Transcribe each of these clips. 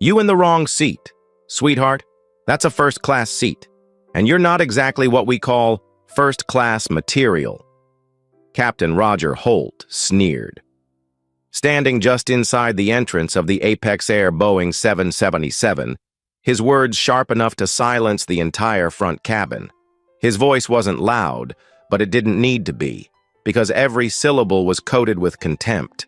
You in the wrong seat. Sweetheart, that's a first-class seat, and you're not exactly what we call first-class material. Captain Roger Holt sneered. Standing just inside the entrance of the Apex Air Boeing 777, his words sharp enough to silence the entire front cabin. His voice wasn't loud, but it didn't need to be, because every syllable was coated with contempt.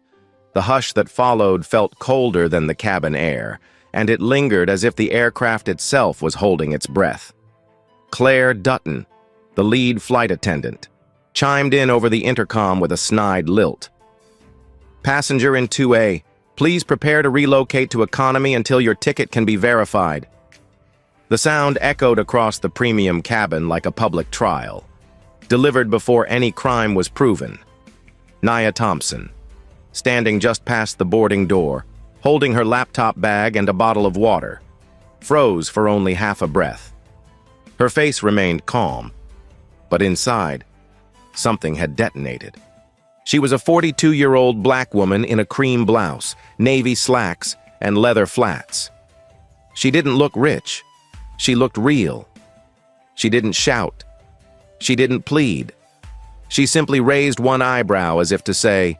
The hush that followed felt colder than the cabin air, and it lingered as if the aircraft itself was holding its breath. Claire Dutton, the lead flight attendant, chimed in over the intercom with a snide lilt. "Passenger in 2A, please prepare to relocate to economy until your ticket can be verified." The sound echoed across the premium cabin like a public trial, delivered before any crime was proven. Nia Thompson, standing just past the boarding door, holding her laptop bag and a bottle of water, froze for only half a breath. Her face remained calm, but inside, something had detonated. She was a 42-year-old black woman in a cream blouse, navy slacks, and leather flats. She didn't look rich. She looked real. She didn't shout. She didn't plead. She simply raised one eyebrow as if to say,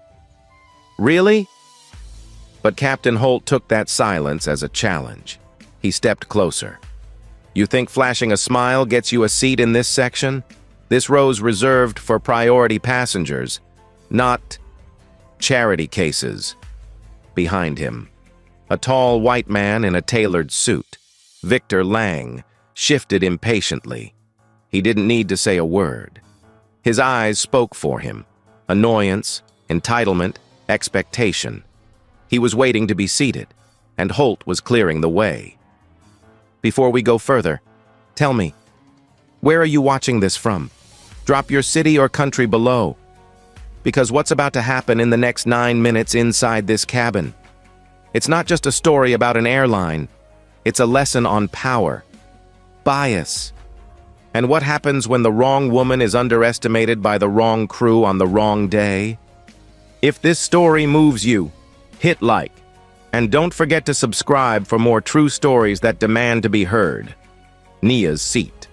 "Really?" But Captain Holt took that silence as a challenge. He stepped closer. "You think flashing a smile gets you a seat in this section? This row's reserved for priority passengers, not charity cases." Behind him, a tall white man in a tailored suit, Victor Lang, shifted impatiently. He didn't need to say a word. His eyes spoke for him. Annoyance, entitlement, expectation. He was waiting to be seated, and Holt was clearing the way. "Before we go further, tell me, where are you watching this from? Drop your city or country below. Because what's about to happen in the next 9 minutes inside this cabin? It's not just a story about an airline. It's a lesson on power, bias, and what happens when the wrong woman is underestimated by the wrong crew on the wrong day. If this story moves you, hit like, and don't forget to subscribe for more true stories that demand to be heard. Nia's seat,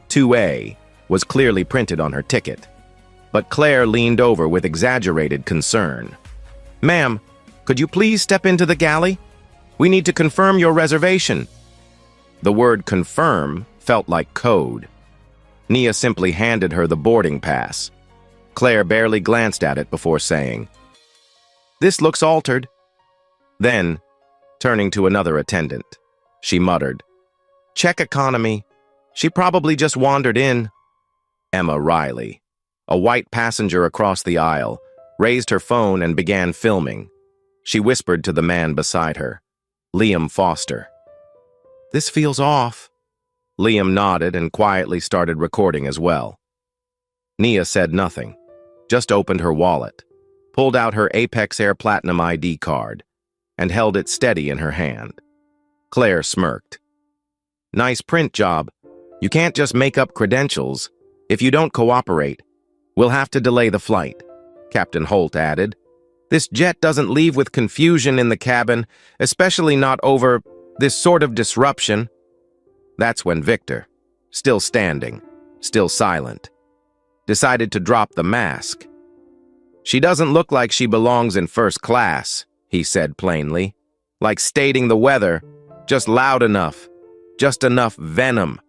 2A, was clearly printed on her ticket, but Claire leaned over with exaggerated concern. "Ma'am, could you please step into the galley? We need to confirm your reservation." The word confirm felt like code. Nia simply handed her the boarding pass. Claire barely glanced at it before saying, "This looks altered." Then, turning to another attendant, she muttered, "Check economy. She probably just wandered in." Emma Riley, a white passenger across the aisle, raised her phone and began filming. She whispered to the man beside her, Liam Foster. "This feels off." Liam nodded and quietly started recording as well. Nia said nothing, just opened her wallet, pulled out her Apex Air Platinum ID card, and held it steady in her hand. Claire smirked. "Nice print job. You can't just make up credentials. If you don't cooperate, we'll have to delay the flight," Captain Holt added. "This jet doesn't leave with confusion in the cabin, especially not over this sort of disruption." That's when Victor, still standing, still silent, decided to drop the mask. "She doesn't look like she belongs in first class," he said plainly, like stating the weather, just loud enough, just enough venom,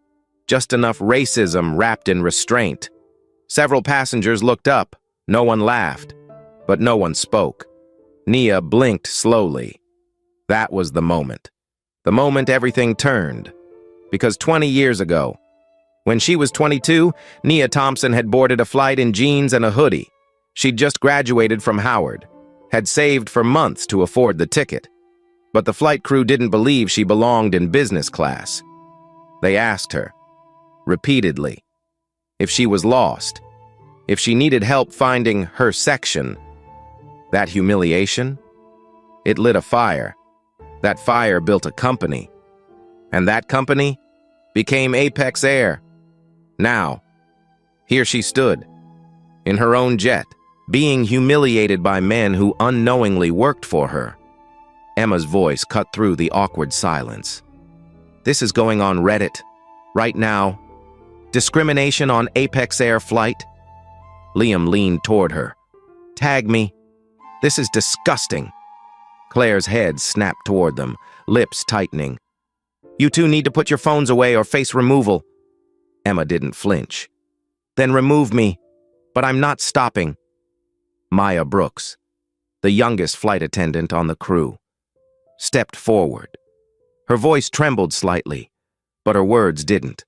just enough racism wrapped in restraint. Several passengers looked up, no one laughed, but no one spoke. Nia blinked slowly. That was the moment everything turned. Because 20 years ago, when she was 22, Nia Thompson had boarded a flight in jeans and a hoodie. She'd just graduated from Howard, had saved for months to afford the ticket. But the flight crew didn't believe she belonged in business class. They asked her, repeatedly, if she was lost, if she needed help finding her section. That humiliation, it lit a fire. That fire built a company. And that company became Apex Air. Now, here she stood, in her own jet, being humiliated by men who unknowingly worked for her. Emma's voice cut through the awkward silence. This is going on Reddit. Right now. Discrimination on Apex Air flight? Liam leaned toward her. Tag me. This is disgusting. Claire's head snapped toward them, lips tightening. You two need to put your phones away or face removal. Emma didn't flinch. Then remove me. But I'm not stopping. Maya Brooks, the youngest flight attendant on the crew, stepped forward. Her voice trembled slightly, but her words didn't.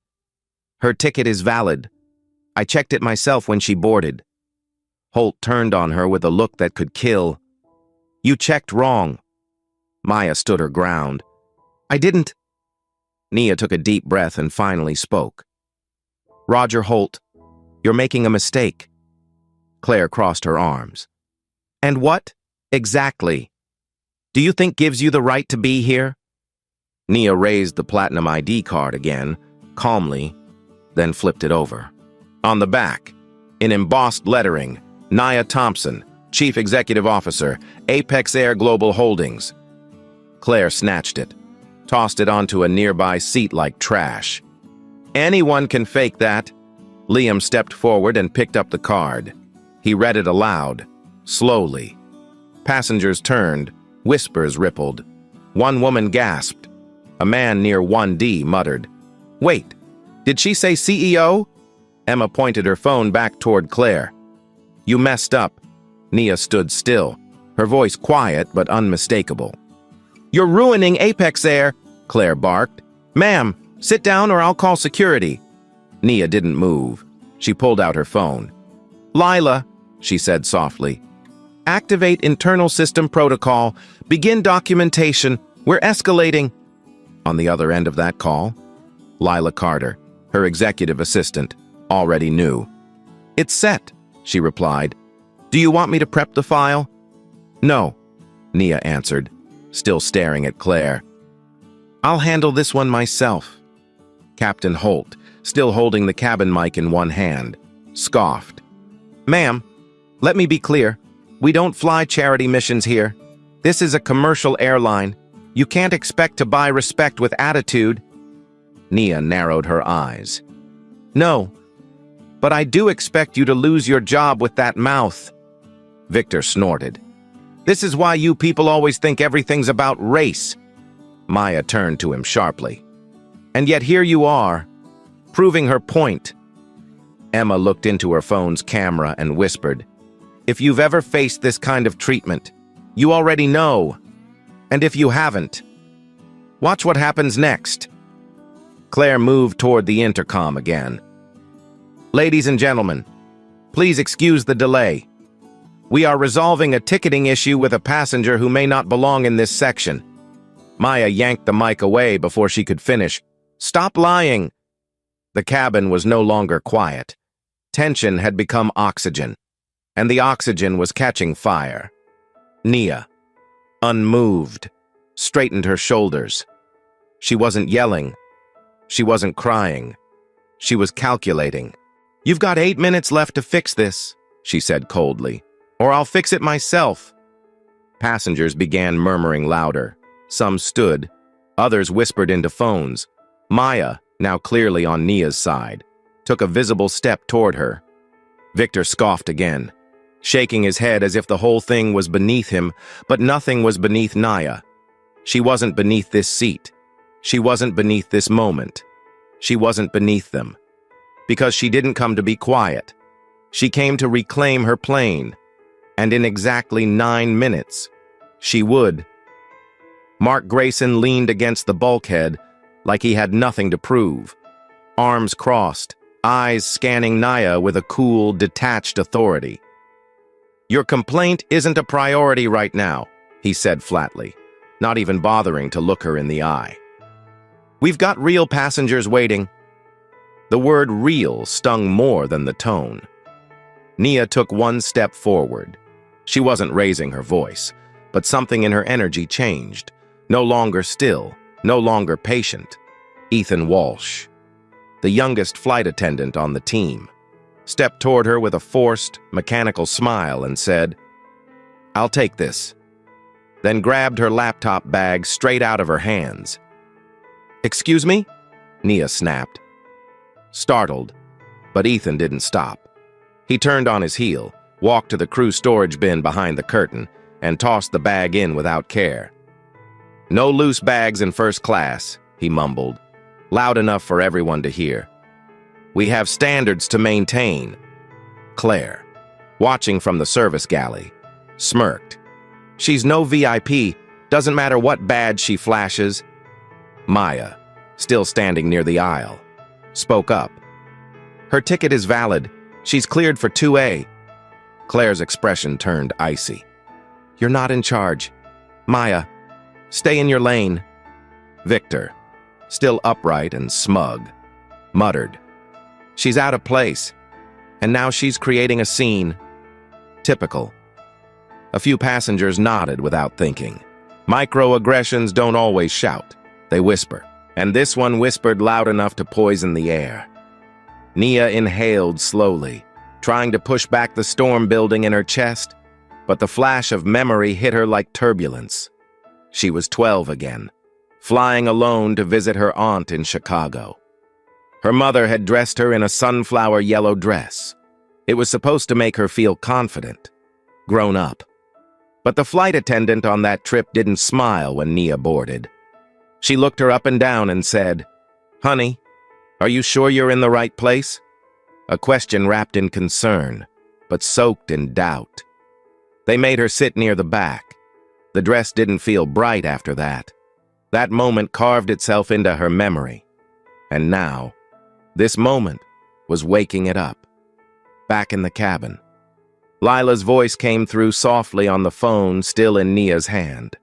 Her ticket is valid. I checked it myself when she boarded. Holt turned on her with a look that could kill. You checked wrong. Maya stood her ground. I didn't. Nia took a deep breath and finally spoke. Roger Holt, you're making a mistake. Claire crossed her arms. And what? Exactly. Do you think gives you the right to be here? Nia raised the platinum ID card again, calmly, then flipped it over. On the back, in embossed lettering, Nia Thompson, Chief Executive Officer, Apex Air Global Holdings. Claire snatched it, tossed it onto a nearby seat like trash. Anyone can fake that. Liam stepped forward and picked up the card. He read it aloud, slowly. Passengers turned, whispers rippled. One woman gasped. A man near 1D muttered, Wait, did she say CEO? Emma pointed her phone back toward Claire. You messed up. Nia stood still, her voice quiet but unmistakable. You're ruining Apex Air, Claire barked. Ma'am, sit down or I'll call security. Nia didn't move. She pulled out her phone. Lila, she said softly. Activate internal system protocol. Begin documentation. We're escalating. On the other end of that call, Lila Carter, her executive assistant, already knew. It's set, she replied. Do you want me to prep the file? No, Nia answered, still staring at Claire. I'll handle this one myself. Captain Holt, still holding the cabin mic in one hand, scoffed. Ma'am, let me be clear. We don't fly charity missions here. This is a commercial airline. You can't expect to buy respect with attitude. Nia narrowed her eyes. No, but I do expect you to lose your job with that mouth. Victor snorted. This is why you people always think everything's about race. Maya turned to him sharply. And yet here you are, proving her point. Emma looked into her phone's camera and whispered, If you've ever faced this kind of treatment, you already know. And if you haven't, watch what happens next. Claire moved toward the intercom again. Ladies and gentlemen, please excuse the delay. We are resolving a ticketing issue with a passenger who may not belong in this section. Maya yanked the mic away before she could finish. Stop lying! The cabin was no longer quiet. Tension had become oxygen, and the oxygen was catching fire. Nia, unmoved, straightened her shoulders. She wasn't yelling. She wasn't crying. She was calculating. You've got 8 minutes left to fix this, she said coldly, or I'll fix it myself. Passengers began murmuring louder. Some stood. Others whispered into phones. Maya, now clearly on Nia's side, took a visible step toward her. Victor scoffed again, shaking his head as if the whole thing was beneath him, but nothing was beneath Nia. She wasn't beneath this seat. She wasn't beneath this moment. She wasn't beneath them. Because she didn't come to be quiet. She came to reclaim her plane. And in exactly 9 minutes, she would. Mark Grayson leaned against the bulkhead like he had nothing to prove. Arms crossed, eyes scanning Nia with a cool, detached authority. Your complaint isn't a priority right now, he said flatly, not even bothering to look her in the eye. We've got real passengers waiting. The word real stung more than the tone. Nia took one step forward. She wasn't raising her voice, but something in her energy changed. No longer still, no longer patient. Ethan Walsh, the youngest flight attendant on the team, stepped toward her with a forced, mechanical smile and said, I'll take this. then grabbed her laptop bag straight out of her hands. "Excuse me?" Nia snapped. Startled, but Ethan didn't stop. He turned on his heel, walked to the crew storage bin behind the curtain, and tossed the bag in without care. "No loose bags in first class," he mumbled, loud enough for everyone to hear. "We have standards to maintain." Claire, watching from the service galley, smirked. "She's no VIP, doesn't matter what badge she flashes." Maya, still standing near the aisle, spoke up. "Her ticket is valid. She's cleared for 2A. Claire's expression turned icy. "You're not in charge. Maya, stay in your lane." Victor, still upright and smug, muttered, "She's out of place, and now she's creating a scene." Typical. A few passengers nodded without thinking. Microaggressions don't always shout, they whisper, and this one whispered loud enough to poison the air. Nia inhaled slowly, trying to push back the storm building in her chest, but the flash of memory hit her like turbulence. She was 12 again, flying alone to visit her aunt in Chicago. Her mother had dressed her in a sunflower yellow dress. It was supposed to make her feel confident, grown up. But the flight attendant on that trip didn't smile when Nia boarded. She looked her up and down and said, "Honey, are you sure you're in the right place?" A question wrapped in concern, but soaked in doubt. They made her sit near the back. The dress didn't feel bright after that. That moment carved itself into her memory. And now, this moment was waking it up. Back in the cabin, Lila's voice came through softly on the phone still in Nia's hand.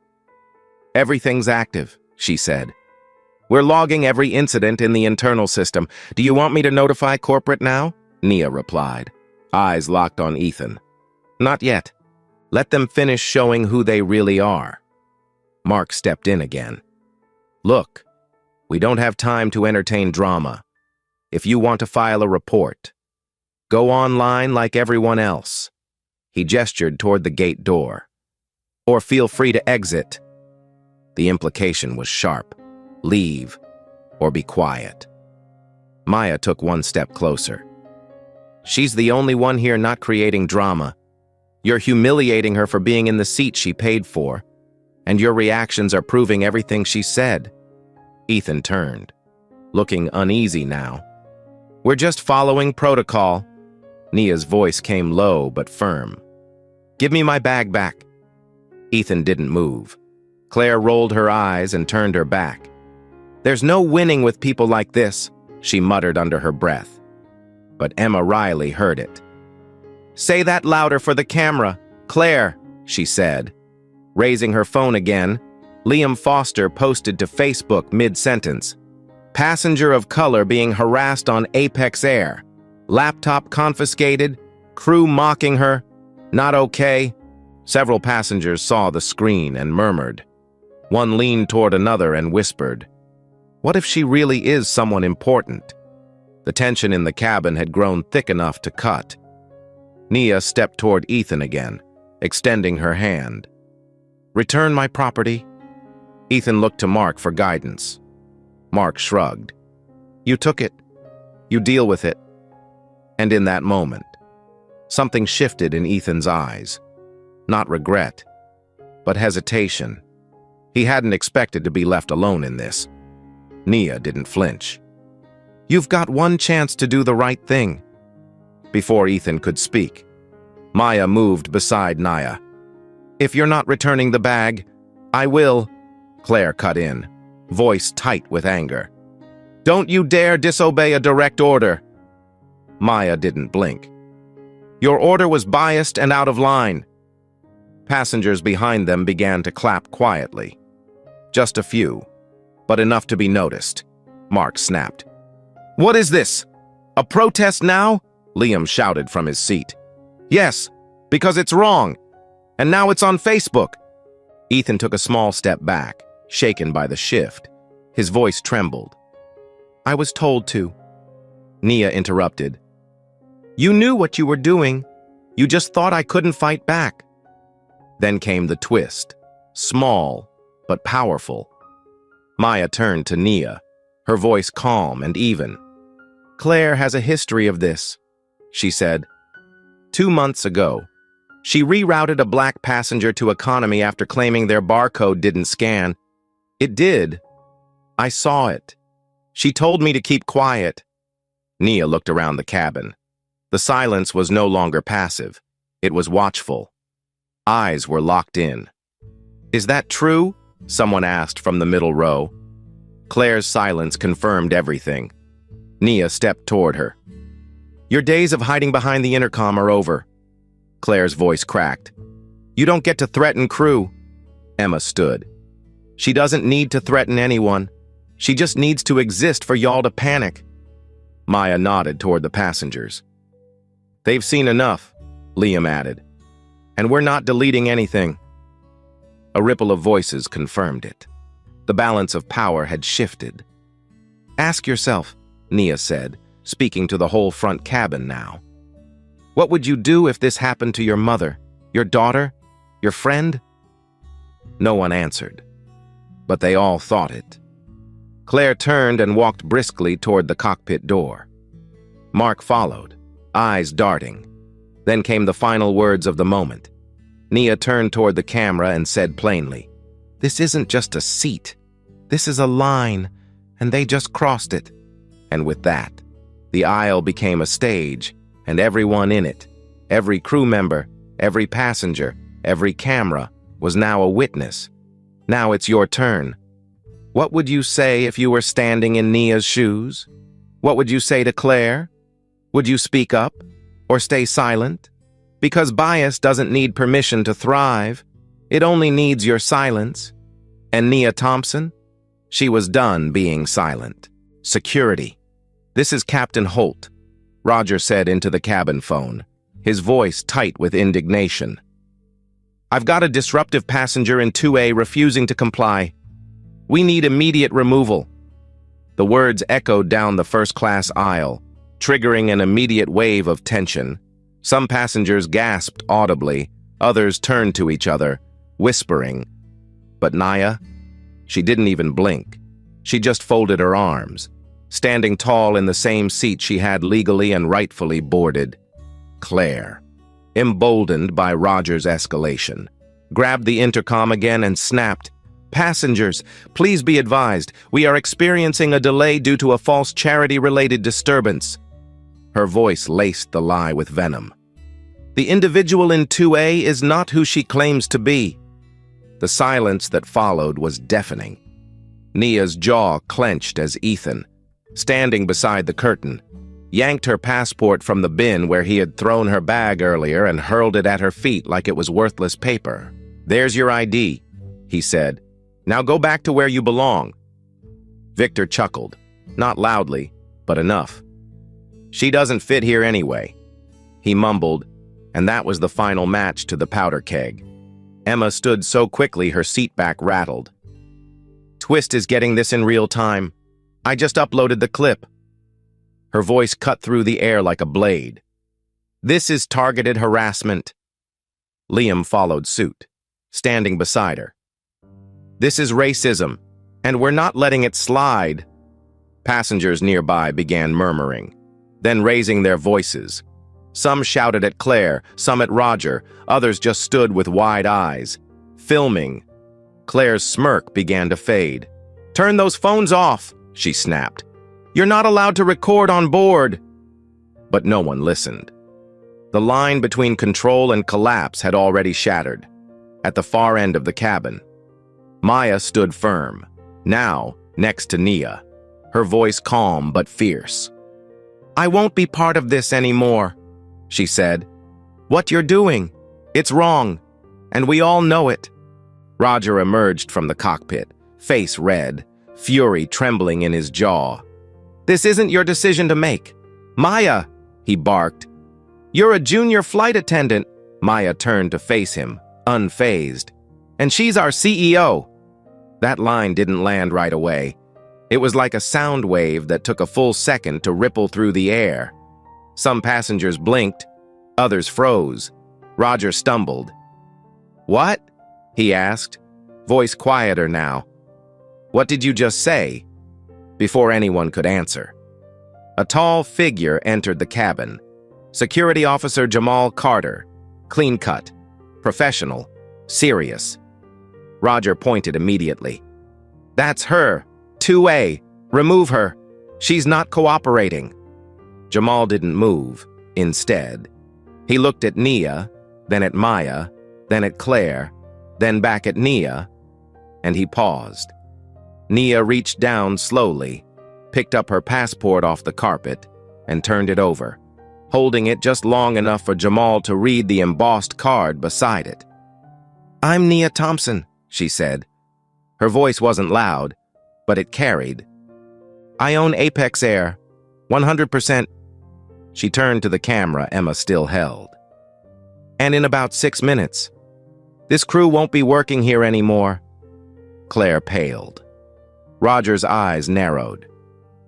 "Everything's active," she said. "We're logging every incident in the internal system. Do you want me to notify corporate now?" Nia replied, eyes locked on Ethan. "Not yet. Let them finish showing who they really are." Mark stepped in again. "Look, we don't have time to entertain drama. If you want to file a report, go online like everyone else." He gestured toward the gate door. "Or feel free to exit." The implication was sharp. Leave, or be quiet. Maya took one step closer. "She's the only one here not creating drama. You're humiliating her for being in the seat she paid for, and your reactions are proving everything she said." Ethan turned, looking uneasy now. "We're just following protocol." Nia's voice came low but firm. "Give me my bag back." Ethan didn't move. Claire rolled her eyes and turned her back. "There's no winning with people like this," she muttered under her breath. But Emma Riley heard it. "Say that louder for the camera, Claire," she said. Raising her phone again, Liam Foster posted to Facebook mid-sentence. "Passenger of color being harassed on Apex Air. Laptop confiscated, crew mocking her. Not okay." Several passengers saw the screen and murmured. One leaned toward another and whispered, "What if she really is someone important?" The tension in the cabin had grown thick enough to cut. Nia stepped toward Ethan again, extending her hand. "Return my property." Ethan looked to Mark for guidance. Mark shrugged. "You took it. You deal with it." And in that moment, something shifted in Ethan's eyes. Not regret, but hesitation. He hadn't expected to be left alone in this. Nia didn't flinch. "You've got one chance to do the right thing." Before Ethan could speak, Maya moved beside Nia. "If you're not returning the bag, I will," Claire cut in, voice tight with anger. "Don't you dare disobey a direct order." Maya didn't blink. "Your order was biased and out of line." Passengers behind them began to clap quietly. Just a few, but enough to be noticed. Mark snapped. "What is this? A protest now?" Liam shouted from his seat. "Yes, because it's wrong. And now it's on Facebook." Ethan took a small step back, shaken by the shift. His voice trembled. "I was told to." Nia interrupted. "You knew what you were doing. You just thought I couldn't fight back." Then came the twist. small but powerful. Maya turned to Nia, her voice calm and even. "Claire has a history of this," she said. 2 months ago, she rerouted a black passenger to economy after claiming their barcode didn't scan. It did. I saw it. She told me to keep quiet. Nia looked around the cabin. The silence was no longer passive. It was watchful. Eyes were locked in. "Is that true?" someone asked from the middle row. Claire's silence confirmed everything. Nia stepped toward her. "Your days of hiding behind the intercom are over." Claire's voice cracked. "You don't get to threaten crew." Emma stood. "She doesn't need to threaten anyone. She just needs to exist for y'all to panic." Maya nodded toward the passengers. "They've seen enough," Liam added. "And we're not deleting anything." A ripple of voices confirmed it. The balance of power had shifted. "Ask yourself," Nia said, speaking to the whole front cabin now. "What would you do if this happened to your mother, your daughter, your friend?" No one answered, but they all thought it. Claire turned and walked briskly toward the cockpit door. Mark followed, eyes darting. Then came the final words of the moment. Nia turned toward the camera and said plainly, "This isn't just a seat. This is a line, and they just crossed it." And with that, the aisle became a stage, and everyone in it, every crew member, every passenger, every camera, was now a witness. Now it's your turn. What would you say if you were standing in Nia's shoes? What would you say to Claire? Would you speak up or stay silent? Because bias doesn't need permission to thrive. It only needs your silence. And Nia Thompson? She was done being silent. "Security. This is Captain Holt," Roger said into the cabin phone, his voice tight with indignation. "I've got a disruptive passenger in 2A refusing to comply. We need immediate removal." The words echoed down the first-class aisle, triggering an immediate wave of tension. Some passengers gasped audibly, others turned to each other, whispering. But Nia? She didn't even blink. She just folded her arms, standing tall in the same seat she had legally and rightfully boarded. Claire, emboldened by Roger's escalation, grabbed the intercom again and snapped, "Passengers, please be advised, we are experiencing a delay due to a false charity-related disturbance." Her voice laced the lie with venom. "The individual in 2A is not who she claims to be." The silence that followed was deafening. Nia's jaw clenched as Ethan, standing beside the curtain, yanked her passport from the bin where he had thrown her bag earlier and hurled it at her feet like it was worthless paper. "There's your ID," he said. "Now go back to where you belong." Victor chuckled, not loudly, but enough. "She doesn't fit here anyway," he mumbled, and that was the final match to the powder keg. Emma stood so quickly her seat back rattled. "Twist is getting this in real time. I just uploaded the clip." Her voice cut through the air like a blade. "This is targeted harassment." Liam followed suit, standing beside her. "This is racism, and we're not letting it slide." Passengers nearby began murmuring, then raising their voices. Some shouted at Claire, some at Roger, others just stood with wide eyes, filming. Claire's smirk began to fade. "Turn those phones off," she snapped. "You're not allowed to record on board." But no one listened. The line between control and collapse had already shattered. At the far end of the cabin, Maya stood firm, now next to Nia, her voice calm but fierce. "I won't be part of this anymore," she said. "What you're doing, it's wrong, and we all know it." Roger emerged from the cockpit, face red, fury trembling in his jaw. "This isn't your decision to make. Maya," he barked. "You're a junior flight attendant." Maya turned to face him, unfazed. "And she's our CEO." That line didn't land right away. It was like a sound wave that took a full second to ripple through the air. Some passengers blinked, others froze. Roger stumbled. "What?" he asked, voice quieter now. "What did you just say?" Before anyone could answer, a tall figure entered the cabin. Security Officer Jamal Carter, clean-cut, professional, serious. Roger pointed immediately. "That's her. 2A. Remove her. She's not cooperating." Jamal didn't move. Instead, he looked at Nia, then at Maya, then at Claire, then back at Nia, and he paused. Nia reached down slowly, picked up her passport off the carpet, and turned it over, holding it just long enough for Jamal to read the embossed card beside it. "I'm Nia Thompson," she said. Her voice wasn't loud, but it carried. "I own Apex Air, 100%. She turned to the camera Emma still held. "And in about 6 minutes. This crew won't be working here anymore." Claire paled. Roger's eyes narrowed.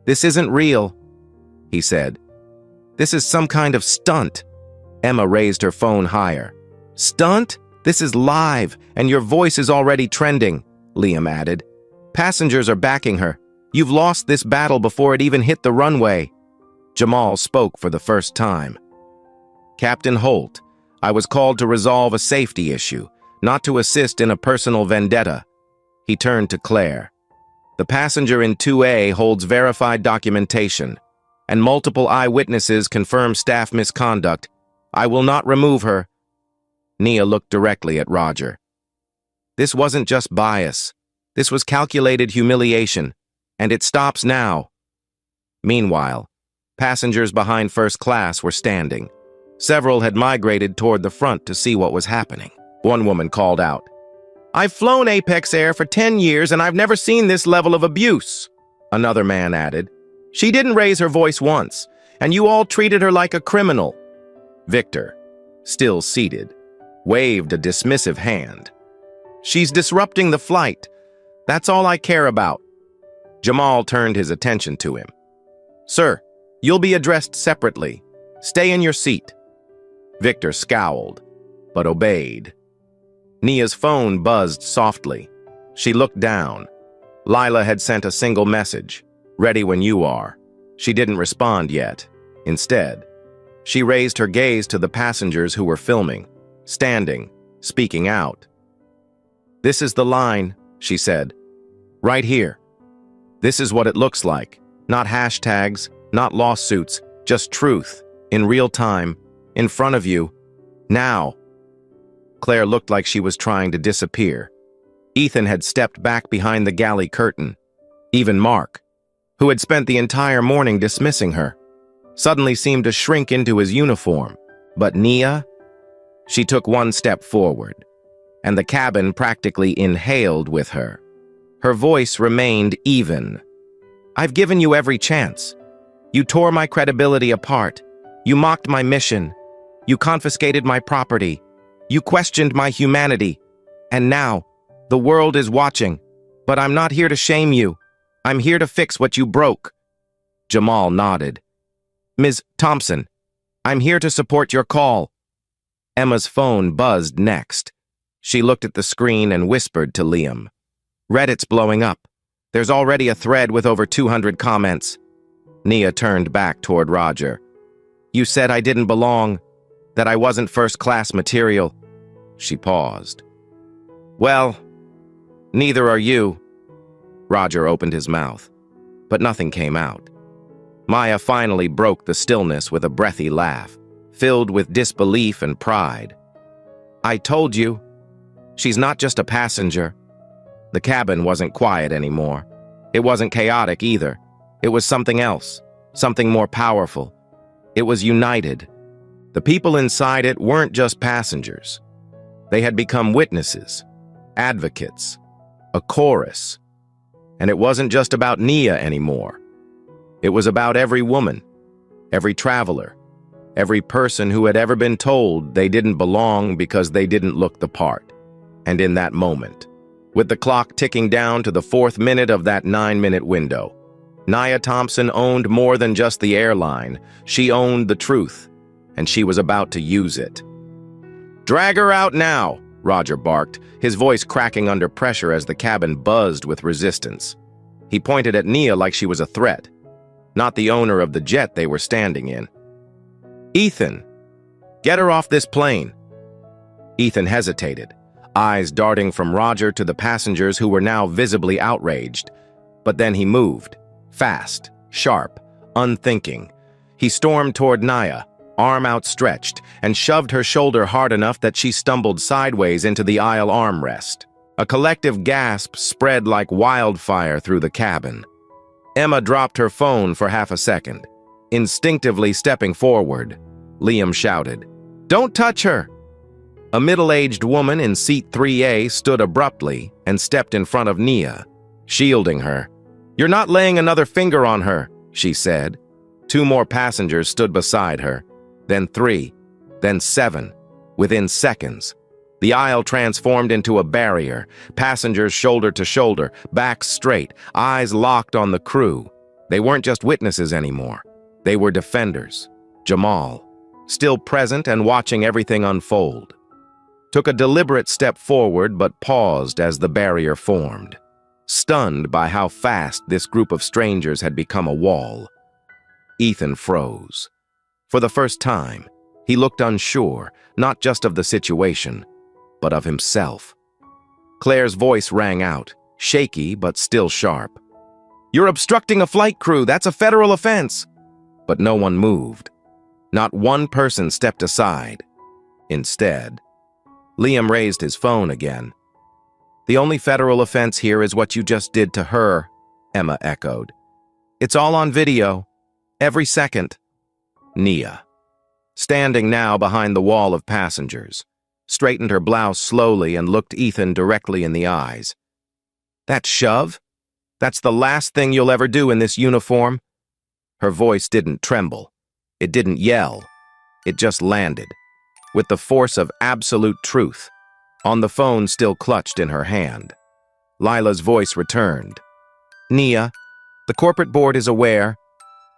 "This isn't real," he said. "This is some kind of stunt." Emma raised her phone higher. "Stunt? This is live, and your voice is already trending," Liam added. "Passengers are backing her. You've lost this battle before it even hit the runway." Jamal spoke for the first time. "Captain Holt, I was called to resolve a safety issue, not to assist in a personal vendetta." He turned to Claire. "The passenger in 2A holds verified documentation, and multiple eyewitnesses confirm staff misconduct. I will not remove her." Nia looked directly at Roger. "This wasn't just bias. This was calculated humiliation, and it stops now." Meanwhile, passengers behind first class were standing. Several had migrated toward the front to see what was happening. One woman called out, "I've flown Apex Air for 10 years and I've never seen this level of abuse." Another man added, "She didn't raise her voice once, and you all treated her like a criminal." Victor, still seated, waved a dismissive hand. "She's disrupting the flight. That's all I care about." Jamal turned his attention to him. "Sir, you'll be addressed separately. Stay in your seat." Victor scowled, but obeyed. Nia's phone buzzed softly. She looked down. Lila had sent a single message, "Ready when you are." She didn't respond yet. Instead, she raised her gaze to the passengers who were filming, standing, speaking out. "This is the line," she said. "Right here. This is what it looks like. Not hashtags, not lawsuits, just truth, in real time, in front of you, now." Claire looked like she was trying to disappear. Ethan had stepped back behind the galley curtain. Even Mark, who had spent the entire morning dismissing her, suddenly seemed to shrink into his uniform. But Nia? She took one step forward, and the cabin practically inhaled with her. Her voice remained even. "I've given you every chance. You tore my credibility apart. You mocked my mission. You confiscated my property. You questioned my humanity. And now, the world is watching. But I'm not here to shame you. I'm here to fix what you broke." Jamal nodded. "Ms. Thompson, I'm here to support your call." Emma's phone buzzed next. She looked at the screen and whispered to Liam. "Reddit's blowing up. There's already a thread with over 200 comments." Nia turned back toward Roger. "You said I didn't belong, that I wasn't first-class material." She paused. "Well, neither are you." Roger opened his mouth, but nothing came out. Maya finally broke the stillness with a breathy laugh, filled with disbelief and pride. "I told you. She's not just a passenger." The cabin wasn't quiet anymore. It wasn't chaotic either. It was something else, something more powerful. It was united. The people inside it weren't just passengers. They had become witnesses, advocates, a chorus. And it wasn't just about Nia anymore. It was about every woman, every traveler, every person who had ever been told they didn't belong because they didn't look the part. And in that moment, with the clock ticking down to the 4th minute of that 9-minute window, Nia Thompson owned more than just the airline. She owned the truth, and she was about to use it. "Drag her out now," Roger barked, his voice cracking under pressure as the cabin buzzed with resistance. He pointed at Nia like she was a threat, not the owner of the jet they were standing in. "Ethan, get her off this plane." Ethan hesitated, eyes darting from Roger to the passengers who were now visibly outraged. But then he moved, fast, sharp, unthinking. He stormed toward Nia, arm outstretched, and shoved her shoulder hard enough that she stumbled sideways into the aisle armrest. A collective gasp spread like wildfire through the cabin. Emma dropped her phone for half a second. Instinctively stepping forward, Liam shouted, "Don't touch her!" A middle-aged woman in seat 3A stood abruptly and stepped in front of Nia, shielding her. "You're not laying another finger on her," she said. 2 more passengers stood beside her, then 3, then 7. Within seconds, the aisle transformed into a barrier, passengers shoulder to shoulder, backs straight, eyes locked on the crew. They weren't just witnesses anymore. They were defenders. Jamal, still present and watching everything unfold, took a deliberate step forward but paused as the barrier formed, stunned by how fast this group of strangers had become a wall. Ethan froze. For the first time, he looked unsure, not just of the situation, but of himself. Claire's voice rang out, shaky but still sharp. "You're obstructing a flight crew, that's a federal offense!" But no one moved. Not one person stepped aside. Instead, Liam raised his phone again. "The only federal offense here is what you just did to her," Emma echoed. "It's all on video. Every second." Nia, standing now behind the wall of passengers, straightened her blouse slowly and looked Ethan directly in the eyes. "That shove? That's the last thing you'll ever do in this uniform?" Her voice didn't tremble. It didn't yell. It just landed, with the force of absolute truth, on the phone still clutched in her hand. Lila's voice returned. "Nia, the corporate board is aware.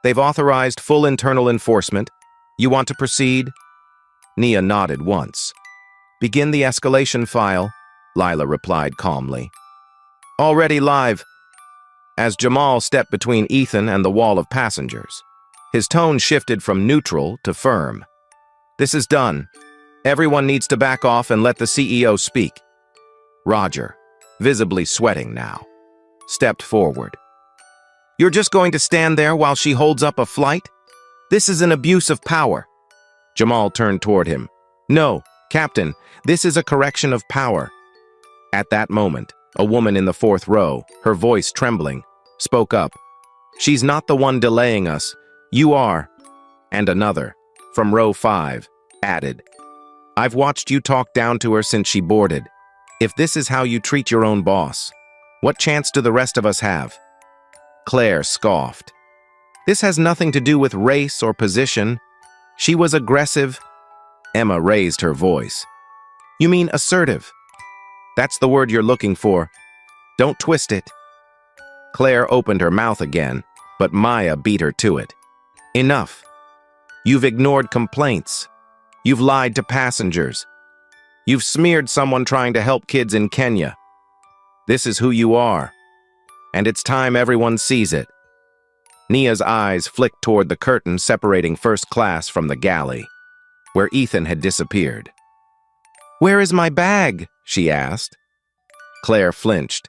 They've authorized full internal enforcement. You want to proceed?" Nia nodded once. "Begin the escalation file," Lila replied calmly. "Already live." As Jamal stepped between Ethan and the wall of passengers, his tone shifted from neutral to firm. "This is done. Everyone needs to back off and let the CEO speak." Roger, visibly sweating now, stepped forward. "You're just going to stand there while she holds up a flight? This is an abuse of power." Jamal turned toward him. "No, Captain, this is a correction of power." At that moment, a woman in the 4th row, her voice trembling, spoke up. "She's not the one delaying us. You are." And another, from row 5, added, "I've watched you talk down to her since she boarded. If this is how you treat your own boss, what chance do the rest of us have?" Claire scoffed. "This has nothing to do with race or position. She was aggressive." Emma raised her voice. "You mean assertive? That's the word you're looking for. Don't twist it." Claire opened her mouth again, but Maya beat her to it. "Enough. You've ignored complaints. You've lied to passengers. You've smeared someone trying to help kids in Kenya. This is who you are, and it's time everyone sees it." Nia's eyes flicked toward the curtain separating first class from the galley, where Ethan had disappeared. "Where is my bag?" she asked. Claire flinched.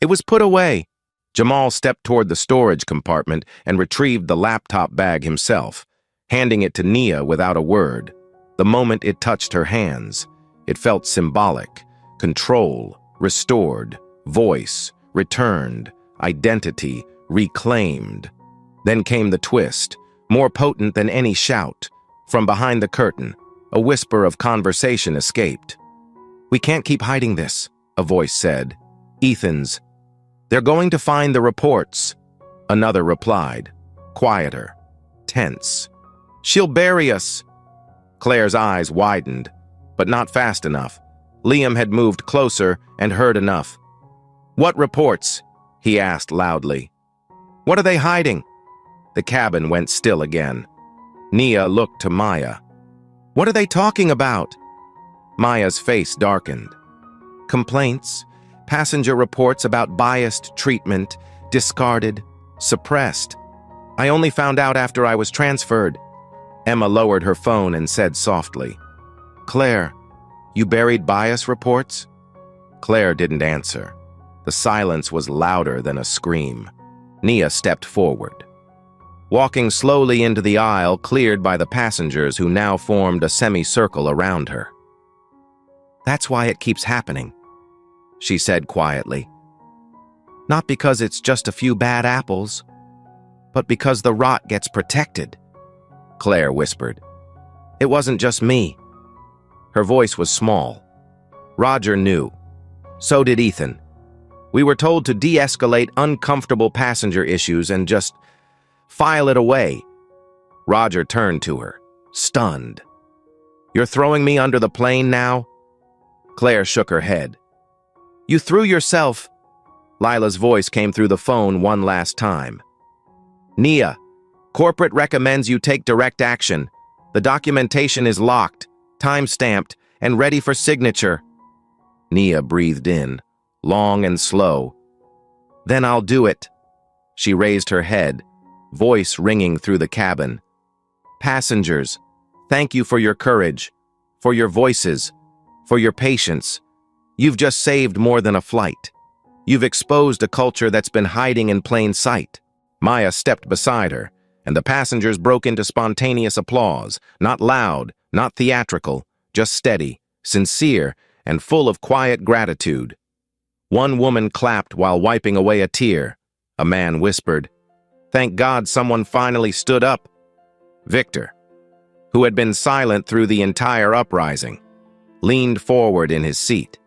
"It was put away." Jamal stepped toward the storage compartment and retrieved the laptop bag himself, handing it to Nia without a word. The moment it touched her hands, it felt symbolic. Control, restored, voice, returned, identity, reclaimed. Then came the twist, more potent than any shout. From behind the curtain, a whisper of conversation escaped. "We can't keep hiding this," a voice said. Ethan's. "They're going to find the reports," another replied, quieter, tense. "She'll bury us." Claire's eyes widened, but not fast enough. Liam had moved closer and heard enough. "What reports?" he asked loudly. "What are they hiding?" The cabin went still again. Nia looked to Maya. "What are they talking about?" Maya's face darkened. Complaints, passenger reports about biased treatment, discarded, suppressed. I only found out after I was transferred. Emma lowered her phone and said softly, "Claire, you buried bias reports?" Claire didn't answer. The silence was louder than a scream. Nia stepped forward, walking slowly into the aisle cleared by the passengers who now formed a semicircle around her. "That's why it keeps happening," she said quietly. "Not because it's just a few bad apples, but because the rot gets protected," Claire whispered. "It wasn't just me." Her voice was small. Roger knew. So did Ethan. We were told to de-escalate uncomfortable passenger issues and just file it away. Roger turned to her, stunned. "You're throwing me under the plane now?" Claire shook her head. "You threw yourself." Lila's voice came through the phone one last time. "Nia, corporate recommends you take direct action. The documentation is locked, time-stamped, and ready for signature." Nia breathed in, long and slow. "Then I'll do it." She raised her head, voice ringing through the cabin. "Passengers, thank you for your courage, for your voices, for your patience. You've just saved more than a flight. You've exposed a culture that's been hiding in plain sight." Maya stepped beside her, and the passengers broke into spontaneous applause, not loud, not theatrical, just steady, sincere, and full of quiet gratitude. One woman clapped while wiping away a tear. A man whispered, "Thank God someone finally stood up." Victor, who had been silent through the entire uprising, leaned forward in his seat.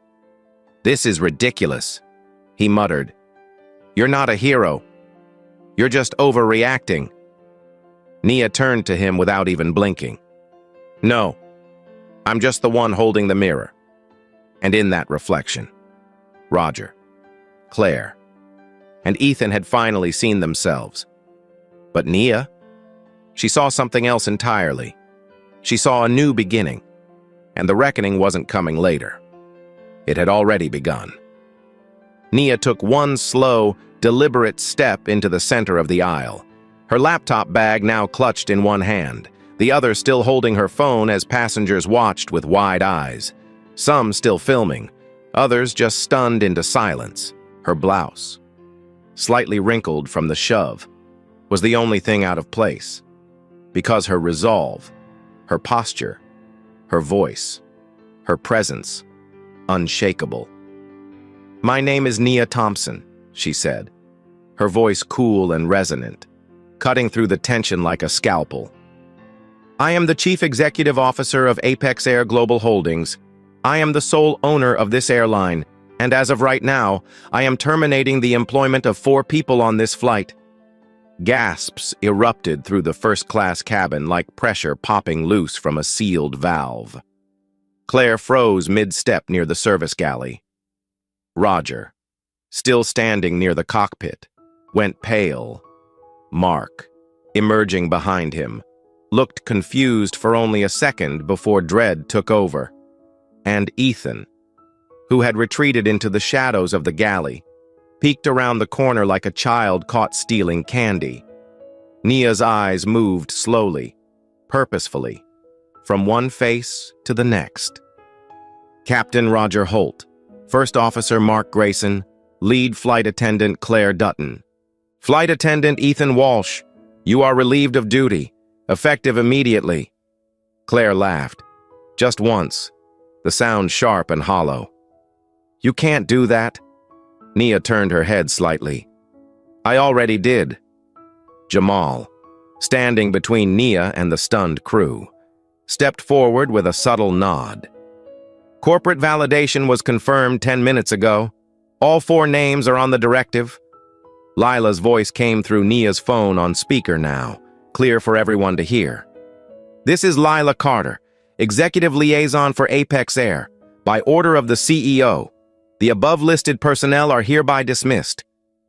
"This is ridiculous," he muttered. "You're not a hero. You're just overreacting." Nia turned to him without even blinking. "No, I'm just the one holding the mirror." And in that reflection, Roger, Claire, and Ethan had finally seen themselves. But Nia? She saw something else entirely. She saw a new beginning, and the reckoning wasn't coming later. It had already begun. Nia took one slow, deliberate step into the center of the aisle, her laptop bag now clutched in one hand, the other still holding her phone as passengers watched with wide eyes, some still filming, others just stunned into silence. Her blouse, slightly wrinkled from the shove, was the only thing out of place, because her resolve, her posture, her voice, her presence, unshakable. "My name is Nia Thompson," she said, her voice cool and resonant, cutting through the tension like a scalpel. "I am the Chief Executive Officer of Apex Air Global Holdings. I am the sole owner of this airline, and as of right now, I am terminating the employment of 4 people on this flight." Gasps erupted through the first-class cabin like pressure popping loose from a sealed valve. Claire froze mid-step near the service galley. Roger, still standing near the cockpit, went pale. Mark, emerging behind him, looked confused for only a second before dread took over. And Ethan, who had retreated into the shadows of the galley, peeked around the corner like a child caught stealing candy. Nia's eyes moved slowly, purposefully, from one face to the next. Captain Roger Holt, First Officer Mark Grayson, Lead Flight Attendant Claire Dutton. Flight Attendant Ethan Walsh, you are relieved of duty, effective immediately. Claire laughed, just once, the sound sharp and hollow. "You can't do that." Nia turned her head slightly. "I already did." Jamal, standing between Nia and the stunned crew, stepped forward with a subtle nod. "Corporate validation was confirmed 10 minutes ago. All 4 names are on the directive." Lila's voice came through Nia's phone on speaker now, clear for everyone to hear. "This is Lila Carter, Executive Liaison for Apex Air, by order of the CEO. The above-listed personnel are hereby dismissed.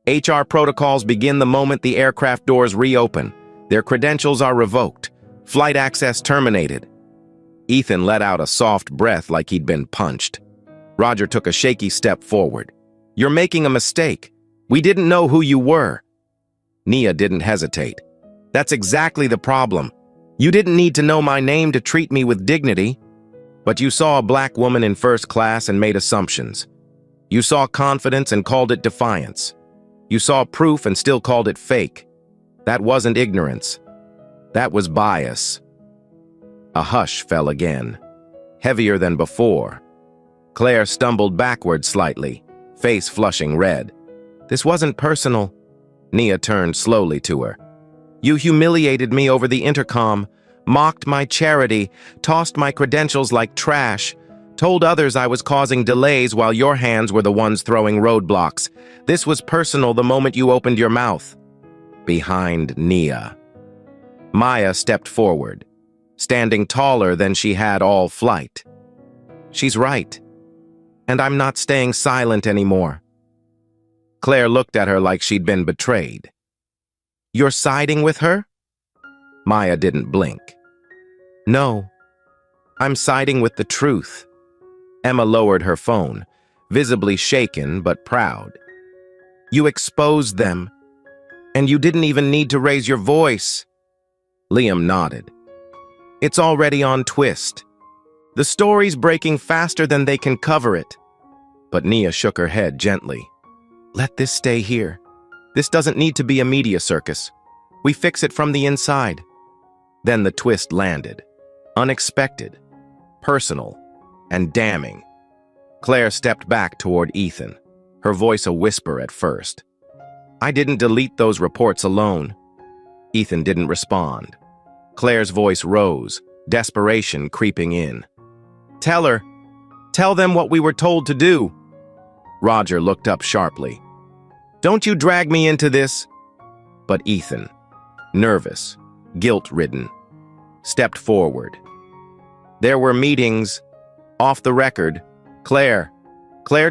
HR protocols begin the moment the aircraft doors reopen. Their credentials are revoked. Flight access terminated." Ethan let out a soft breath like he'd been punched. Roger took a shaky step forward. "You're making a mistake. We didn't know who you were." Nia didn't hesitate. "That's exactly the problem. You didn't need to know my name to treat me with dignity. But you saw a black woman in first class and made assumptions. You saw confidence and called it defiance. You saw proof and still called it fake. That wasn't ignorance. That was bias." A hush fell again, heavier than before. Claire stumbled backward slightly, face flushing red. "This wasn't personal." Nia turned slowly to her. "You humiliated me over the intercom, mocked my charity, tossed my credentials like trash, told others I was causing delays while your hands were the ones throwing roadblocks. This was personal the moment you opened your mouth." Behind Nia, Maya stepped forward, standing taller than she had all flight. "She's right. And I'm not staying silent anymore." Claire looked at her like she'd been betrayed. "You're siding with her?" Maya didn't blink. "No, I'm siding with the truth." Emma lowered her phone, visibly shaken but proud. "You exposed them, and you didn't even need to raise your voice." Liam nodded. "It's already on twist. The story's breaking faster than they can cover it." But Nia shook her head gently. "Let this stay here. This doesn't need to be a media circus. We fix it from the inside." Then the twist landed. Unexpected, personal, and damning. Claire stepped back toward Ethan, her voice a whisper at first. "I didn't delete those reports alone." Ethan didn't respond. Claire's voice rose, desperation creeping in. "Tell her. Tell them what we were told to do." Roger looked up sharply. "Don't you drag me into this." But Ethan, nervous, guilt-ridden, stepped forward. "There were meetings, off the record. Claire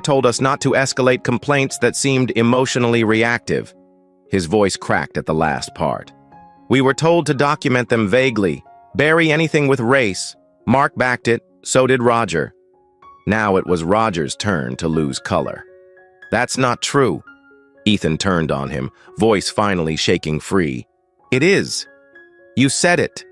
told us not to escalate complaints that seemed emotionally reactive." His voice cracked at the last part. "We were told to document them vaguely, bury anything with race." Mark backed it, so did Roger. Now it was Roger's turn to lose color. "That's not true." Ethan turned on him, voice finally shaking free. "It is. You said it.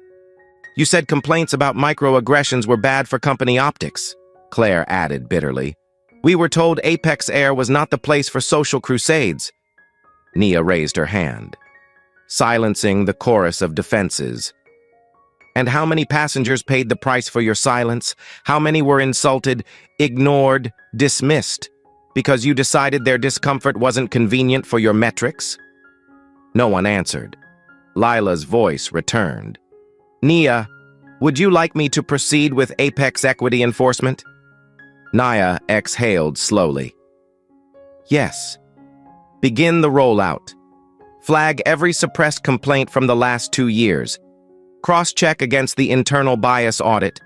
You said complaints about microaggressions were bad for company optics," Claire added bitterly. "We were told Apex Air was not the place for social crusades." Nia raised her hand, silencing the chorus of defenses. "And how many passengers paid the price for your silence? How many were insulted, ignored, dismissed, because you decided their discomfort wasn't convenient for your metrics?" No one answered. Lila's voice returned. "Nia, would you like me to proceed with Apex equity enforcement?" Nia exhaled slowly. "Yes. Begin the rollout. Flag every suppressed complaint from the last 2 years. Cross-check against the internal bias audit.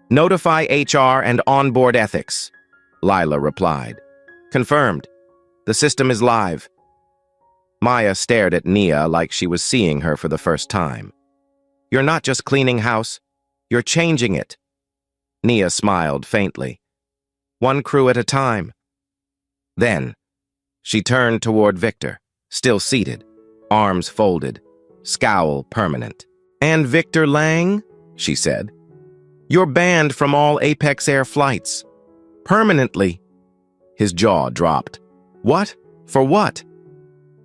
Notify HR and onboard ethics." Lila replied. "Confirmed. The system is live." Maya stared at Nia like she was seeing her for the first time. "You're not just cleaning house. You're changing it." Nia smiled faintly. "One crew at a time." Then, she turned toward Victor, still seated, arms folded, scowl permanent. "And Victor Lang," she said, "you're banned from all Apex Air flights. Permanently." His jaw dropped. "What? For what?"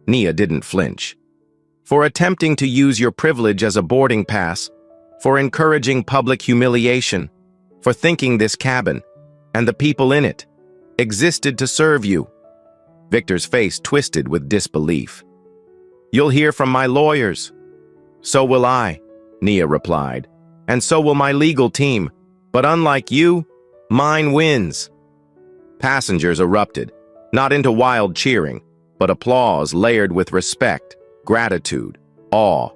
Nia didn't flinch. "For attempting to use your privilege as a boarding pass, for encouraging public humiliation, for thinking this cabin, and the people in it, existed to serve you." Victor's face twisted with disbelief. "You'll hear from my lawyers." "So will I," Nia replied, "and so will my legal team. But unlike you, mine wins." Passengers erupted, not into wild cheering, but applause layered with respect, gratitude, awe.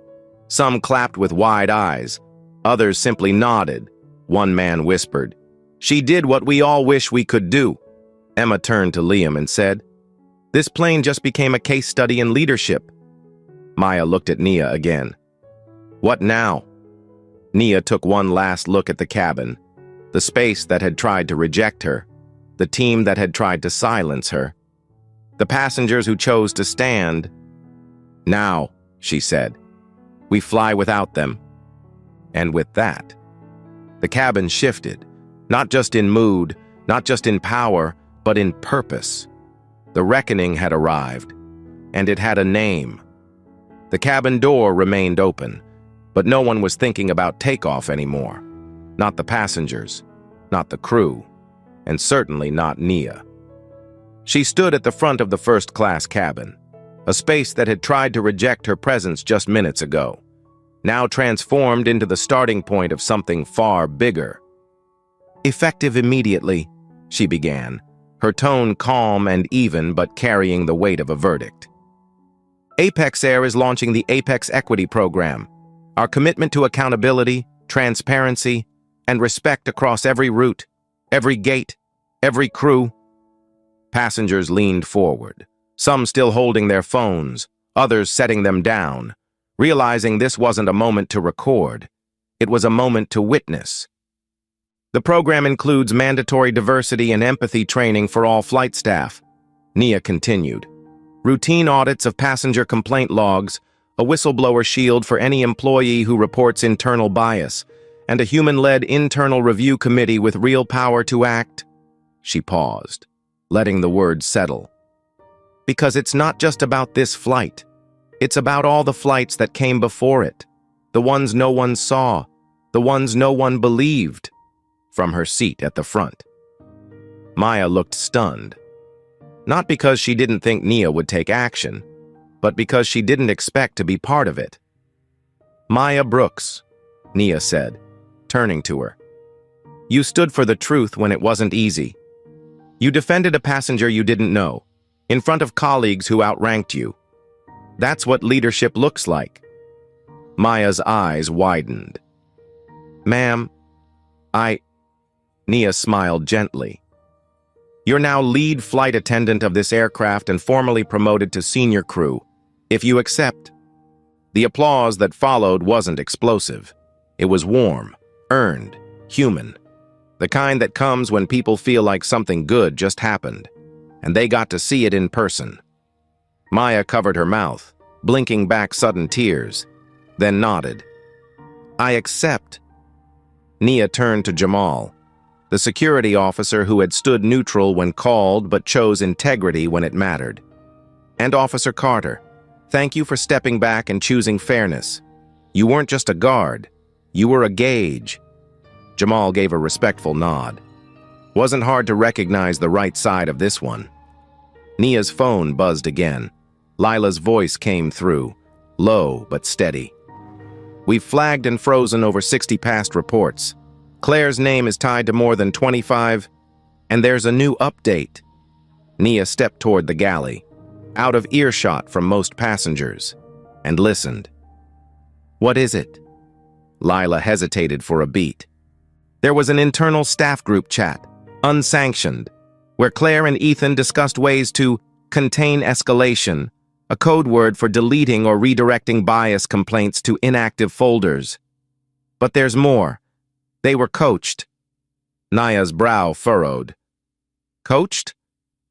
Some clapped with wide eyes. Others simply nodded. One man whispered, "She did what we all wish we could do." Emma turned to Liam and said, "This plane just became a case study in leadership." Maya looked at Nia again. "What now?" Nia took one last look at the cabin, The space that had tried to reject her, the team that had tried to silence her, the passengers who chose to stand. "Now," she said, "we fly without them." And with that, the cabin shifted, not just in mood, not just in power, but in purpose. The reckoning had arrived, and it had a name. The cabin door remained open, but no one was thinking about takeoff anymore. Not the passengers, not the crew, and certainly not Nia. She stood at the front of the first-class cabin, a space that had tried to reject her presence just minutes ago, now transformed into the starting point of something far bigger. "Effective immediately," she began, her tone calm and even but carrying the weight of a verdict. "Apex Air is launching the Apex Equity Program. Our commitment to accountability, transparency, and respect across every route, every gate, every crew." Passengers leaned forward, some still holding their phones, others setting them down, realizing this wasn't a moment to record. It was a moment to witness. "The program includes mandatory diversity and empathy training for all flight staff," Nia continued. "Routine audits of passenger complaint logs, a whistleblower shield for any employee who reports internal bias, and a human-led internal review committee with real power to act." She paused, letting the words settle. "Because it's not just about this flight. It's about all the flights that came before it, the ones no one saw, the ones no one believed." From her seat at the front, Maya looked stunned. Not because she didn't think Nia would take action, but because she didn't expect to be part of it. "Maya Brooks," Nia said, turning to her. "You stood for the truth when it wasn't easy. You defended a passenger you didn't know, in front of colleagues who outranked you. That's what leadership looks like." Maya's eyes widened. "Ma'am, Nia smiled gently. "You're now lead flight attendant of this aircraft and formally promoted to senior crew, if you accept." The applause that followed wasn't explosive. It was warm, earned, human. The kind that comes when people feel like something good just happened, and they got to see it in person. Maya covered her mouth, blinking back sudden tears, then nodded. "I accept." Nia turned to Jamal, the security officer who had stood neutral when called but chose integrity when it mattered. "And Officer Carter, thank you for stepping back and choosing fairness. You weren't just a guard, you were a gauge." Jamal gave a respectful nod. Wasn't hard to recognize the right side of this one. Nia's phone buzzed again. Lila's voice came through, low but steady. "We've flagged and frozen over 60 past reports. Claire's name is tied to more than 25, and there's a new update." Nia stepped toward the galley, out of earshot from most passengers, and listened. "What is it?" Lila hesitated for a beat. "There was an internal staff group chat, unsanctioned, where Claire and Ethan discussed ways to contain escalation, a code word for deleting or redirecting bias complaints to inactive folders. But there's more. They were coached." Nia's brow furrowed. "Coached?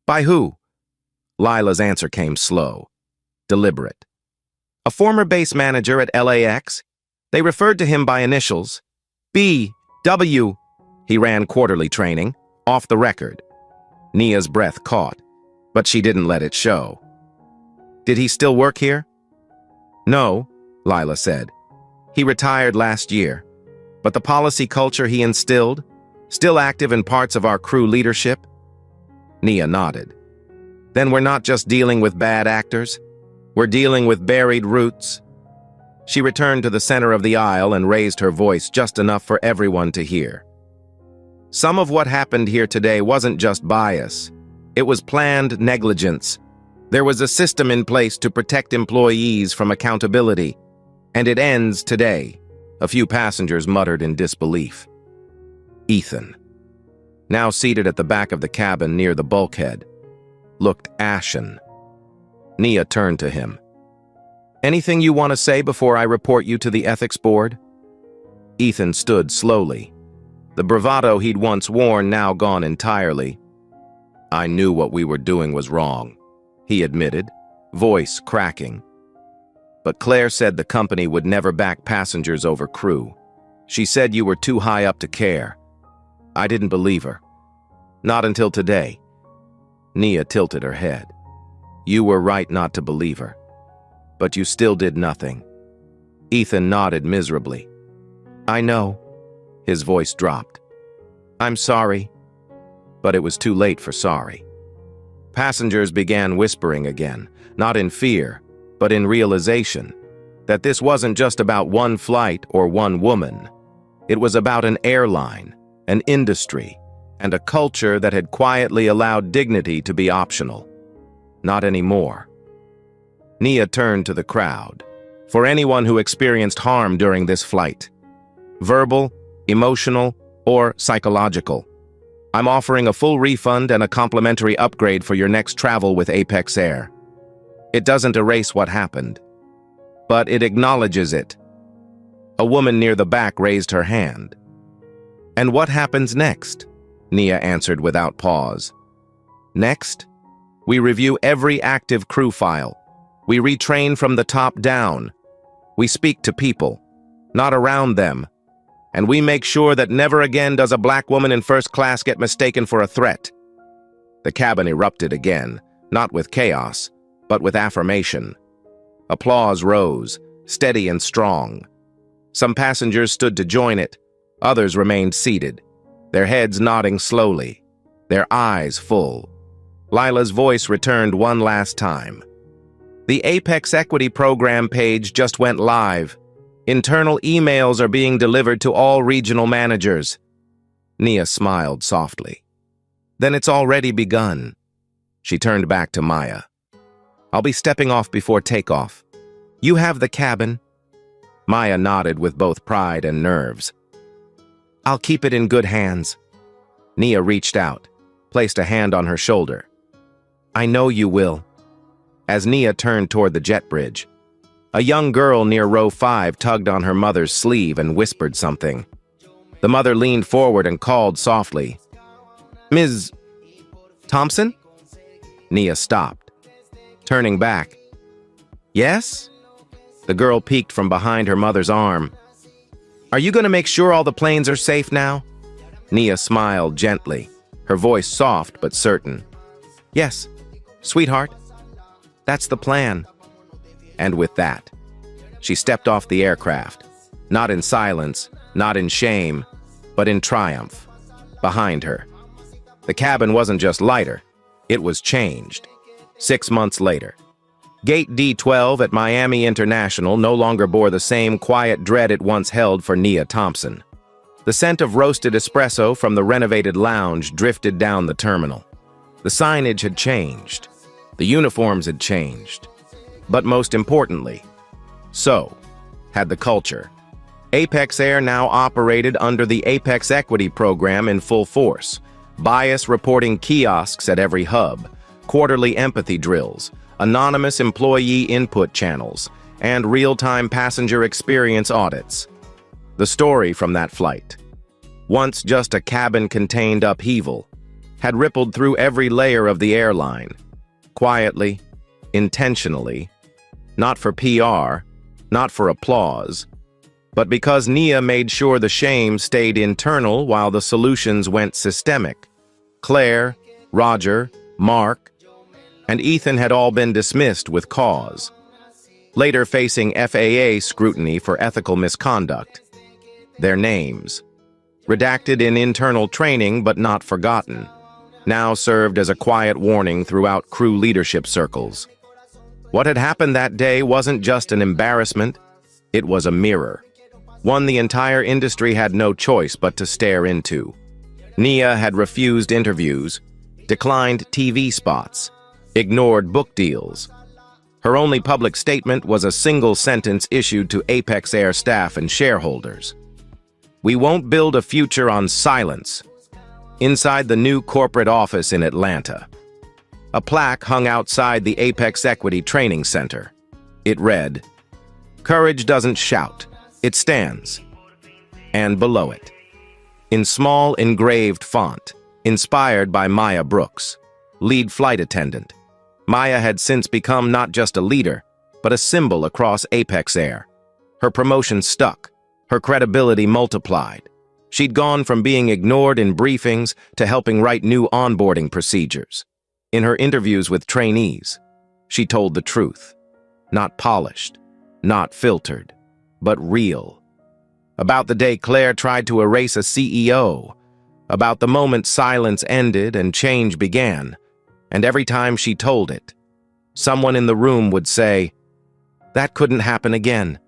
By who?" Lila's answer came slow, deliberate. "A former base manager at LAX. They referred to him by initials. B.W. He ran quarterly training, off the record." Nia's breath caught, but she didn't let it show. "Did he still work here?" "No," Lila said. "He retired last year. But the policy culture he instilled, still active in parts of our crew leadership?" Nia nodded. "Then we're not just dealing with bad actors. We're dealing with buried roots." She returned to the center of the aisle and raised her voice just enough for everyone to hear. "Some of what happened here today wasn't just bias. It was planned negligence. There was a system in place to protect employees from accountability. And it ends today." A few passengers muttered in disbelief. Ethan, now seated at the back of the cabin near the bulkhead, looked ashen. Nia turned to him. "Anything you want to say before I report you to the ethics board?" Ethan stood slowly, The bravado he'd once worn now gone entirely. "I knew what we were doing was wrong," he admitted, voice cracking. "But Claire said the company would never back passengers over crew. She said you were too high up to care. I didn't believe her. Not until today." Nia tilted her head. "You were right not to believe her. But you still did nothing." Ethan nodded miserably. "I know." His voice dropped. "I'm sorry." But it was too late for sorry. Passengers began whispering again, not in fear, but in realization that this wasn't just about one flight or one woman. It was about an airline, an industry, and a culture that had quietly allowed dignity to be optional. Not anymore. Nia turned to the crowd. "For anyone who experienced harm during this flight, verbal, emotional, or psychological, I'm offering a full refund and a complimentary upgrade for your next travel with Apex Air. It doesn't erase what happened, but it acknowledges it." A woman near the back raised her hand. "And what happens next?" Nia answered without pause. "Next, we review every active crew file. We retrain from the top down. We speak to people, not around them. And we make sure that never again does a black woman in first class get mistaken for a threat." The cabin erupted again, not with chaos, but with affirmation. Applause rose, steady and strong. Some passengers stood to join it. Others remained seated, their heads nodding slowly, their eyes full. Lila's voice returned one last time. "The Apex Equity Program page just went live. Internal emails are being delivered to all regional managers." Nia smiled softly. "Then it's already begun." She turned back to Maya. "I'll be stepping off before takeoff. You have the cabin." Maya nodded with both pride and nerves. "I'll keep it in good hands." Nia reached out, placed a hand on her shoulder. "I know you will." As Nia turned toward the jet bridge, a young girl near row 5 tugged on her mother's sleeve and whispered something. The mother leaned forward and called softly, "Ms. Thompson?" Nia stopped, turning back. "Yes?" The girl peeked from behind her mother's arm. "Are you going to make sure all the planes are safe now?" Nia smiled gently, her voice soft but certain. "Yes, sweetheart. That's the plan." And with that, she stepped off the aircraft, not in silence, not in shame, but in triumph. Behind her, the cabin wasn't just lighter, it was changed. 6 months later, Gate D12 at Miami International no longer bore the same quiet dread it once held for Nia Thompson. The scent of roasted espresso from the renovated lounge drifted down the terminal. The signage had changed. The uniforms had changed. But most importantly, so had the culture. Apex Air now operated under the Apex Equity Program in full force. Bias reporting kiosks at every hub, quarterly empathy drills, anonymous employee input channels, and real-time passenger experience audits. The story from that flight, once just a cabin-contained upheaval, had rippled through every layer of the airline, quietly, intentionally, not for PR, not for applause, but because Nia made sure the shame stayed internal while the solutions went systemic. Claire, Roger, Mark, and Ethan had all been dismissed with cause, later facing FAA scrutiny for ethical misconduct. Their names, redacted in internal training but not forgotten, now served as a quiet warning throughout crew leadership circles. What had happened that day wasn't just an embarrassment, it was a mirror. One the entire industry had no choice but to stare into. Nia had refused interviews, declined TV spots, ignored book deals. Her only public statement was a single sentence issued to Apex Air staff and shareholders. "We won't build a future on silence." Inside the new corporate office in Atlanta, a plaque hung outside the Apex Equity Training Center. It read, "Courage doesn't shout, it stands." And below it, in small engraved font, inspired by Maya Brooks, lead flight attendant. Maya had since become not just a leader, but a symbol across Apex Air. Her promotion stuck, her credibility multiplied. She'd gone from being ignored in briefings to helping write new onboarding procedures. In her interviews with trainees, she told the truth. Not polished, not filtered, but real. About the day Claire tried to erase a CEO. About the moment silence ended and change began. And every time she told it, someone in the room would say, "That couldn't happen again."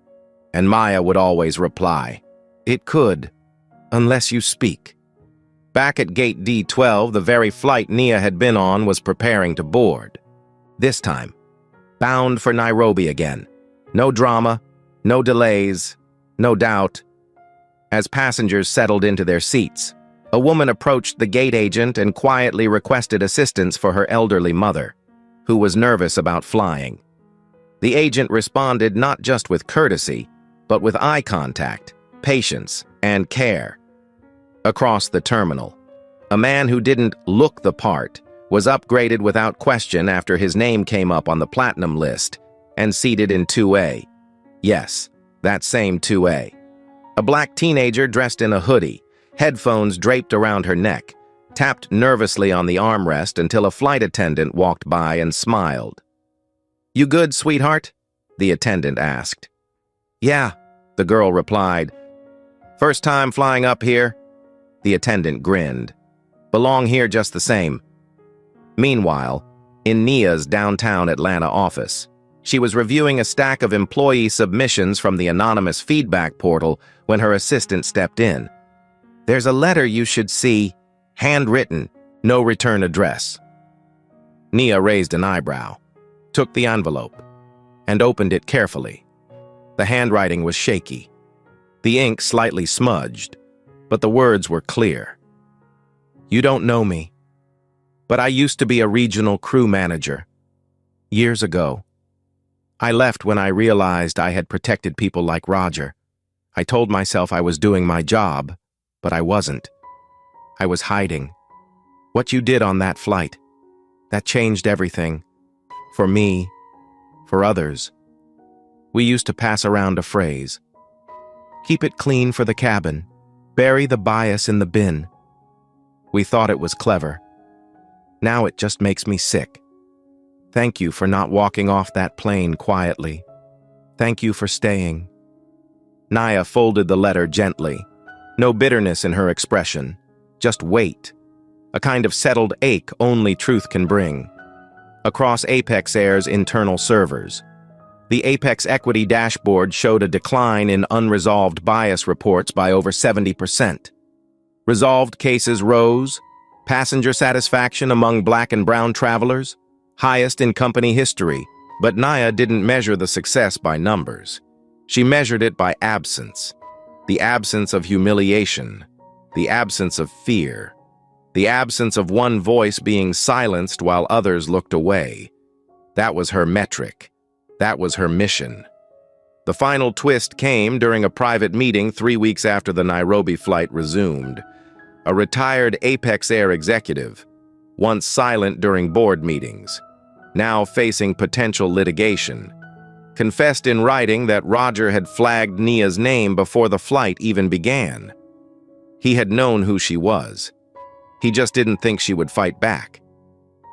And Maya would always reply, "It could, unless you speak." Back at Gate D12, the very flight Nia had been on was preparing to board. This time, bound for Nairobi again. No drama, no delays, no doubt. As passengers settled into their seats, a woman approached the gate agent and quietly requested assistance for her elderly mother, who was nervous about flying. The agent responded not just with courtesy, but with eye contact, patience, and care. Across the terminal, a man who didn't look the part was upgraded without question after his name came up on the platinum list and seated in 2A. Yes, that same 2A. A black teenager dressed in a hoodie, headphones draped around her neck, tapped nervously on the armrest until a flight attendant walked by and smiled. "You good, sweetheart?" the attendant asked. "Yeah," the girl replied. "First time flying up here?" The attendant grinned. "Belong here just the same." Meanwhile, in Nia's downtown Atlanta office, she was reviewing a stack of employee submissions from the anonymous feedback portal when her assistant stepped in. "There's a letter you should see, handwritten, no return address." Nia raised an eyebrow, took the envelope, and opened it carefully. The handwriting was shaky, the ink slightly smudged, but the words were clear. "You don't know me, but I used to be a regional crew manager. Years ago. I left when I realized I had protected people like Roger. I told myself I was doing my job, but I wasn't. I was hiding. What you did on that flight, that changed everything. For me, for others. We used to pass around a phrase. Keep it clean for the cabin. Bury the bias in the bin. We thought it was clever. Now it just makes me sick. Thank you for not walking off that plane quietly. Thank you for staying." Nia folded the letter gently. No bitterness in her expression, just weight. A kind of settled ache only truth can bring. Across Apex Air's internal servers, the Apex Equity dashboard showed a decline in unresolved bias reports by over 70%. Resolved cases rose, passenger satisfaction among black and brown travelers, highest in company history, but Nia didn't measure the success by numbers. She measured it by absence. The absence of humiliation, the absence of fear, the absence of one voice being silenced while others looked away. That was her metric. That was her mission. The final twist came during a private meeting 3 weeks after the Nairobi flight resumed. A retired Apex Air executive, once silent during board meetings, now facing potential litigation, confessed in writing that Roger had flagged Nia's name before the flight even began. He had known who she was. He just didn't think she would fight back.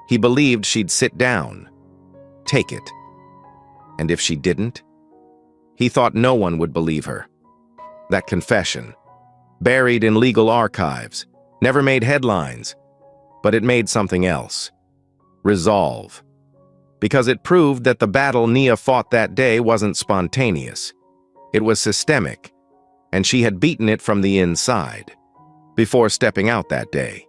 He believed she'd sit down, take it. And if she didn't, he thought no one would believe her. That confession, buried in legal archives, never made headlines, but it made something else. Resolve. Because it proved that the battle Nia fought that day wasn't spontaneous. It was systemic, and she had beaten it from the inside. Before stepping out that day,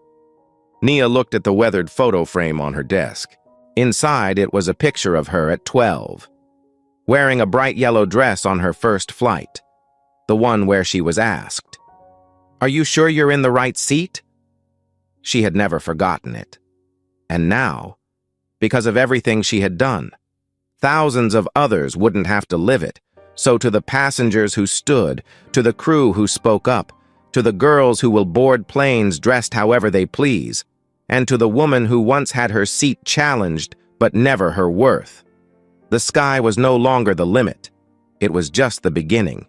Nia looked at the weathered photo frame on her desk. Inside, it was a picture of her at 12, wearing a bright yellow dress on her first flight, the one where she was asked, "Are you sure you're in the right seat?" She had never forgotten it. And now, because of everything she had done, thousands of others wouldn't have to live it. So to the passengers who stood, to the crew who spoke up, to the girls who will board planes dressed however they please, and to the woman who once had her seat challenged but never her worth. The sky was no longer the limit. It was just the beginning.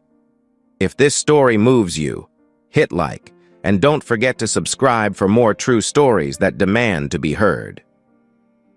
If this story moves you, hit like, and don't forget to subscribe for more true stories that demand to be heard.